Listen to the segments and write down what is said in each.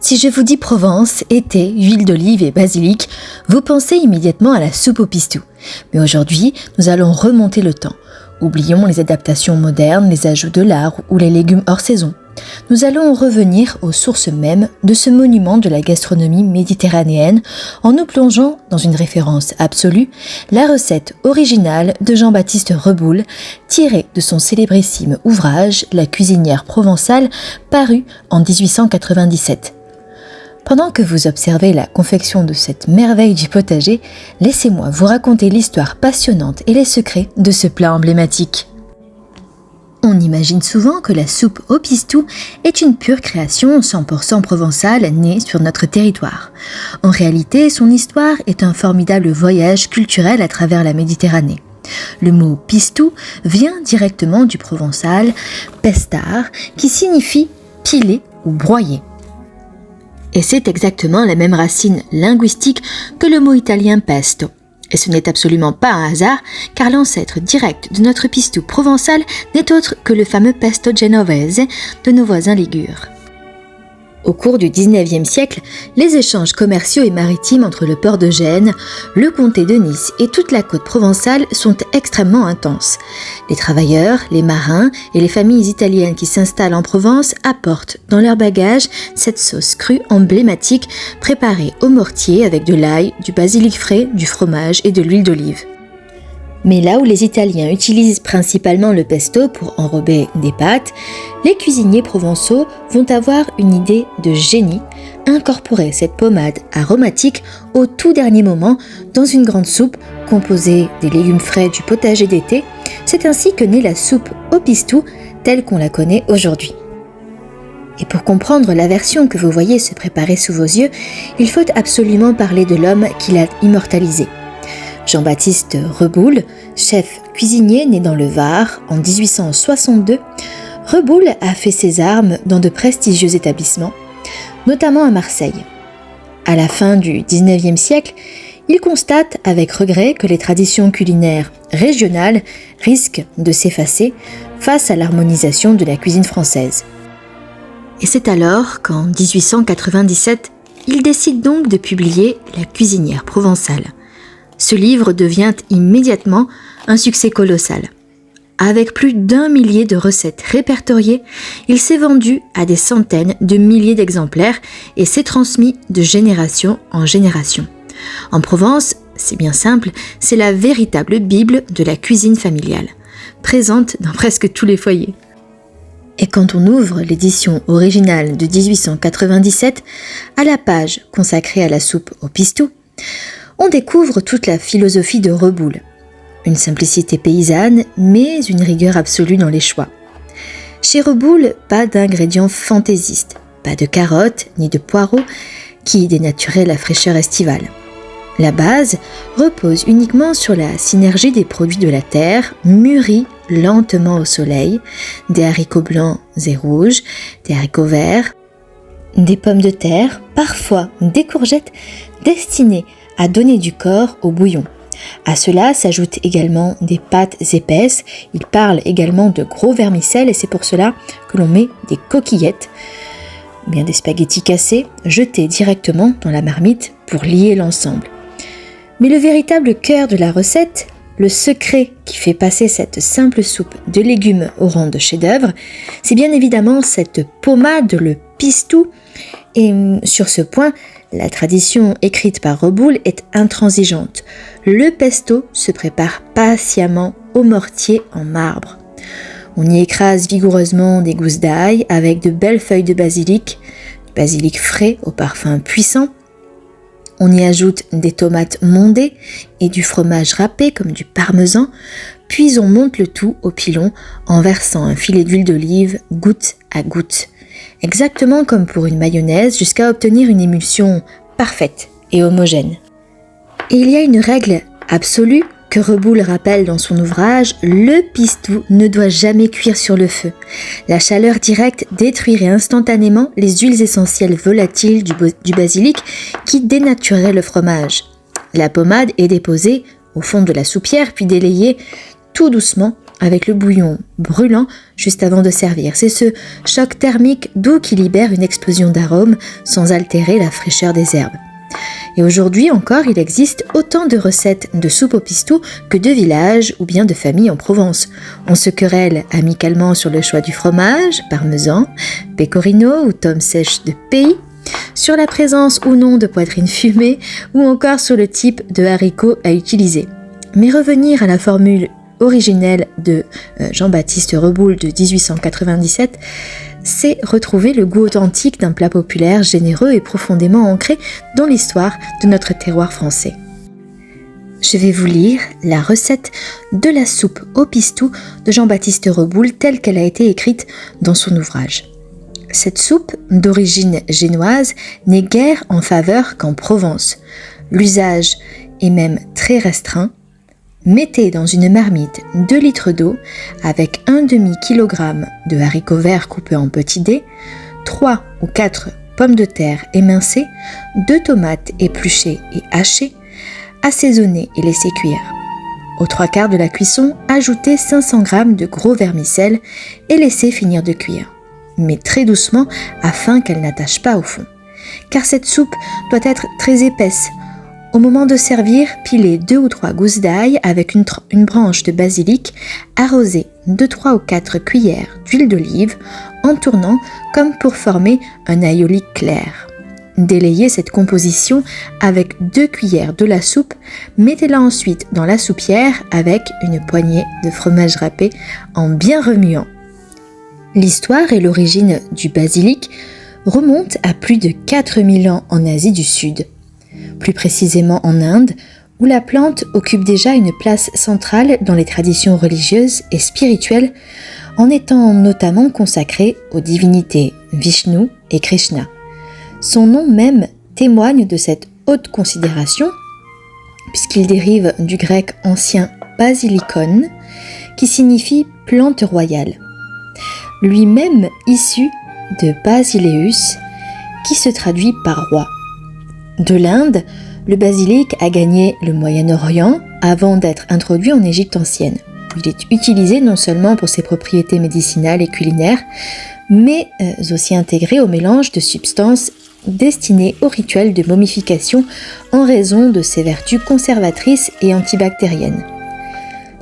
Si je vous dis Provence, été, huile d'olive et basilic, vous pensez immédiatement à la soupe au pistou. Mais aujourd'hui, nous allons remonter le temps. Oublions les adaptations modernes, les ajouts de lard ou les légumes hors saison. Nous allons revenir aux sources mêmes de ce monument de la gastronomie méditerranéenne en nous plongeant dans une référence absolue, la recette originale de Jean-Baptiste Reboul, tirée de son célébrissime ouvrage La cuisinière provençale, paru en 1897. Pendant que vous observez la confection de cette merveille du potager, laissez-moi vous raconter l'histoire passionnante et les secrets de ce plat emblématique. On imagine souvent que la soupe au pistou est une pure création 100% provençale née sur notre territoire. En réalité, son histoire est un formidable voyage culturel à travers la Méditerranée. Le mot pistou vient directement du provençal pestar, qui signifie piler ou broyer. Et c'est exactement la même racine linguistique que le mot italien pesto. Et ce n'est absolument pas un hasard, car l'ancêtre direct de notre pistou provençal n'est autre que le fameux pesto genovese de nos voisins ligures. Au cours du XIXe siècle, les échanges commerciaux et maritimes entre le port de Gênes, le comté de Nice et toute la côte provençale sont extrêmement intenses. Les travailleurs, les marins et les familles italiennes qui s'installent en Provence apportent dans leur bagage cette sauce crue emblématique préparée au mortier avec de l'ail, du basilic frais, du fromage et de l'huile d'olive. Mais là où les Italiens utilisent principalement le pesto pour enrober des pâtes, les cuisiniers provençaux vont avoir une idée de génie, incorporer cette pommade aromatique au tout dernier moment dans une grande soupe composée des légumes frais du potager d'été. C'est ainsi que naît la soupe au pistou telle qu'on la connaît aujourd'hui. Et pour comprendre la version que vous voyez se préparer sous vos yeux, il faut absolument parler de l'homme qui l'a immortalisée. Jean-Baptiste Reboul, chef cuisinier né dans le Var en 1862, Reboul a fait ses armes dans de prestigieux établissements, notamment à Marseille. À la fin du XIXe siècle, il constate avec regret que les traditions culinaires régionales risquent de s'effacer face à l'harmonisation de la cuisine française. Et c'est alors qu'en 1897, il décide donc de publier La cuisinière provençale. Ce livre devient immédiatement un succès colossal. Avec plus d'1 millier de recettes répertoriées, il s'est vendu à des centaines de milliers d'exemplaires et s'est transmis de génération en génération. En Provence, c'est bien simple, c'est la véritable Bible de la cuisine familiale, présente dans presque tous les foyers. Et quand on ouvre l'édition originale de 1897, à la page consacrée à la soupe au pistou, on découvre toute la philosophie de Reboul. Une simplicité paysanne, mais une rigueur absolue dans les choix. Chez Reboul, pas d'ingrédients fantaisistes, pas de carottes ni de poireaux qui dénaturaient la fraîcheur estivale. La base repose uniquement sur la synergie des produits de la terre, mûris lentement au soleil, des haricots blancs et rouges, des haricots verts, des pommes de terre, parfois des courgettes destinées à donner du corps au bouillon. À cela s'ajoutent également des pâtes épaisses. Il parle également de gros vermicelles et c'est pour cela que l'on met des coquillettes, bien des spaghettis cassés, jetés directement dans la marmite pour lier l'ensemble. Mais le véritable cœur de la recette, le secret qui fait passer cette simple soupe de légumes au rang de chef-d'œuvre, c'est bien évidemment cette pommade, le pistou. Et sur ce point, la tradition écrite par Reboul est intransigeante. Le pesto se prépare patiemment au mortier en marbre. On y écrase vigoureusement des gousses d'ail avec de belles feuilles de basilic, du basilic frais au parfum puissant. On y ajoute des tomates mondées et du fromage râpé comme du parmesan, puis on monte le tout au pilon en versant un filet d'huile d'olive goutte à goutte. Exactement comme pour une mayonnaise, jusqu'à obtenir une émulsion parfaite et homogène. Et il y a une règle absolue que Reboul rappelle dans son ouvrage, le pistou ne doit jamais cuire sur le feu. La chaleur directe détruirait instantanément les huiles essentielles volatiles du basilic qui dénatureraient le fromage. La pommade est déposée au fond de la soupière puis délayée tout doucement avec le bouillon brûlant juste avant de servir. C'est ce choc thermique doux qui libère une explosion d'arômes sans altérer la fraîcheur des herbes. Et aujourd'hui encore, il existe autant de recettes de soupe au pistou que de villages ou bien de familles en Provence. On se querelle amicalement sur le choix du fromage, parmesan, pecorino ou tome sèche de pays, sur la présence ou non de poitrine fumée ou encore sur le type de haricots à utiliser. Mais revenir à la formule originelle de Jean-Baptiste Reboul de 1897, c'est retrouver le goût authentique d'un plat populaire, généreux et profondément ancré dans l'histoire de notre terroir français. Je vais vous lire la recette de la soupe au pistou de Jean-Baptiste Reboul telle qu'elle a été écrite dans son ouvrage. Cette soupe, d'origine génoise, n'est guère en faveur qu'en Provence. L'usage est même très restreint. Mettez dans une marmite 2 litres d'eau avec 1/2 kg de haricots verts coupés en petits dés, 3 ou 4 pommes de terre émincées, 2 tomates épluchées et hachées, assaisonner et laisser cuire. Aux 3/4 de la cuisson, ajoutez 500 g de gros vermicelle et laissez finir de cuire, mais très doucement afin qu'elle n'attache pas au fond. Car cette soupe doit être très épaisse. Au moment de servir, pilez 2 ou 3 gousses d'ail avec une branche de basilic, arrosez de 3 ou 4 cuillères d'huile d'olive en tournant comme pour former un aïoli clair. Délayez cette composition avec 2 cuillères de la soupe, mettez-la ensuite dans la soupière avec une poignée de fromage râpé en bien remuant. L'histoire et l'origine du basilic remontent à plus de 4000 ans en Asie du Sud. Plus précisément en Inde, où la plante occupe déjà une place centrale dans les traditions religieuses et spirituelles, en étant notamment consacrée aux divinités Vishnu et Krishna. Son nom même témoigne de cette haute considération, puisqu'il dérive du grec ancien basilikon, qui signifie plante royale. Lui-même issu de Basileus, qui se traduit par roi. De l'Inde, le basilic a gagné le Moyen-Orient avant d'être introduit en Égypte ancienne. Il est utilisé non seulement pour ses propriétés médicinales et culinaires, mais aussi intégré au mélange de substances destinées au rituel de momification en raison de ses vertus conservatrices et antibactériennes.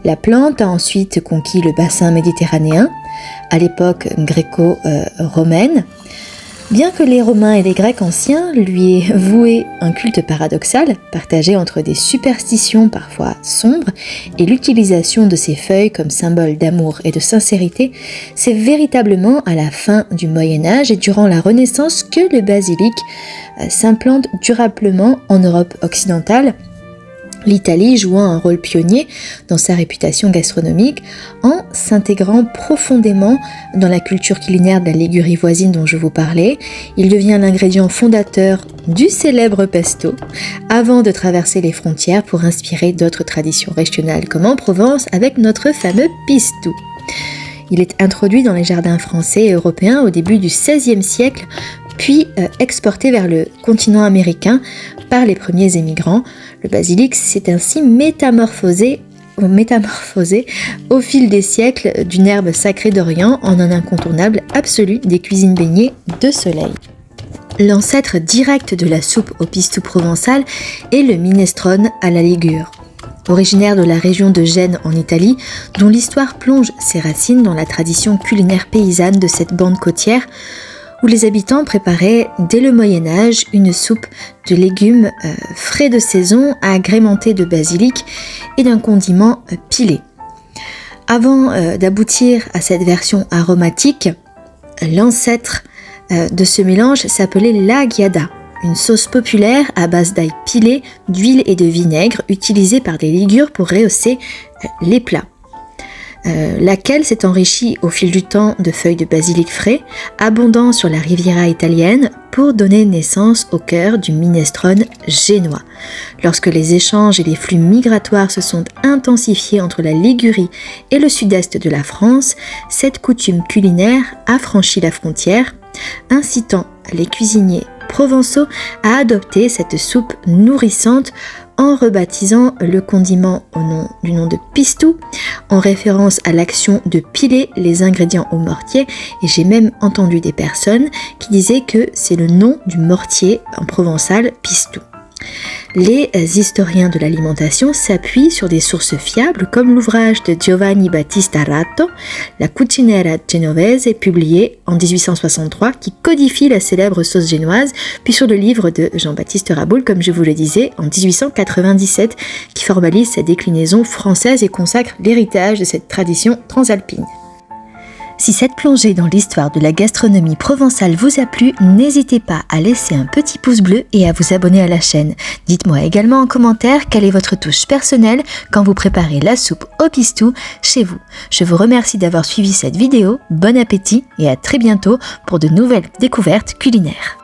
La plante a ensuite conquis le bassin méditerranéen, à l'époque gréco-romaine. Bien que les Romains et les Grecs anciens lui aient voué un culte paradoxal, partagé entre des superstitions parfois sombres et l'utilisation de ses feuilles comme symbole d'amour et de sincérité, c'est véritablement à la fin du Moyen-Âge et durant la Renaissance que le basilic s'implante durablement en Europe occidentale, l'Italie jouant un rôle pionnier dans sa réputation gastronomique en s'intégrant profondément dans la culture culinaire de la Ligurie voisine dont je vous parlais. Il devient l'ingrédient fondateur du célèbre pesto avant de traverser les frontières pour inspirer d'autres traditions régionales comme en Provence avec notre fameux pistou. Il est introduit dans les jardins français et européens au début du XVIe siècle, puis exporté vers le continent américain par les premiers émigrants. Le basilic s'est ainsi métamorphosé au fil des siècles d'une herbe sacrée d'Orient en un incontournable absolu des cuisines baignées de soleil. L'ancêtre direct de la soupe au pistou provençal est le minestrone à la Ligure. Originaire de la région de Gênes en Italie, dont l'histoire plonge ses racines dans la tradition culinaire paysanne de cette bande côtière, où les habitants préparaient dès le Moyen-Âge une soupe de légumes frais de saison agrémentée de basilic et d'un condiment pilé. Avant d'aboutir à cette version aromatique, l'ancêtre de ce mélange s'appelait l'agiada, une sauce populaire à base d'ail pilé, d'huile et de vinaigre utilisée par les Ligures pour rehausser les plats. Laquelle s'est enrichie au fil du temps de feuilles de basilic frais, abondant sur la Riviera italienne, pour donner naissance au cœur du minestrone génois. Lorsque les échanges et les flux migratoires se sont intensifiés entre la Ligurie et le sud-est de la France, cette coutume culinaire a franchi la frontière, incitant les cuisiniers provençaux à adopter cette soupe nourrissante en rebaptisant le condiment du nom de pistou, en référence à l'action de piler les ingrédients au mortier, et j'ai même entendu des personnes qui disaient que c'est le nom du mortier en provençal pistou. Les historiens de l'alimentation s'appuient sur des sources fiables comme l'ouvrage de Giovanni Battista Ratto, La cucinera genovese, publié en 1863, qui codifie la célèbre sauce génoise, puis sur le livre de Jean-Baptiste Raboul, comme je vous le disais, en 1897, qui formalise sa déclinaison française et consacre l'héritage de cette tradition transalpine. Si cette plongée dans l'histoire de la gastronomie provençale vous a plu, n'hésitez pas à laisser un petit pouce bleu et à vous abonner à la chaîne. Dites-moi également en commentaire quelle est votre touche personnelle quand vous préparez la soupe au pistou chez vous. Je vous remercie d'avoir suivi cette vidéo, bon appétit et à très bientôt pour de nouvelles découvertes culinaires.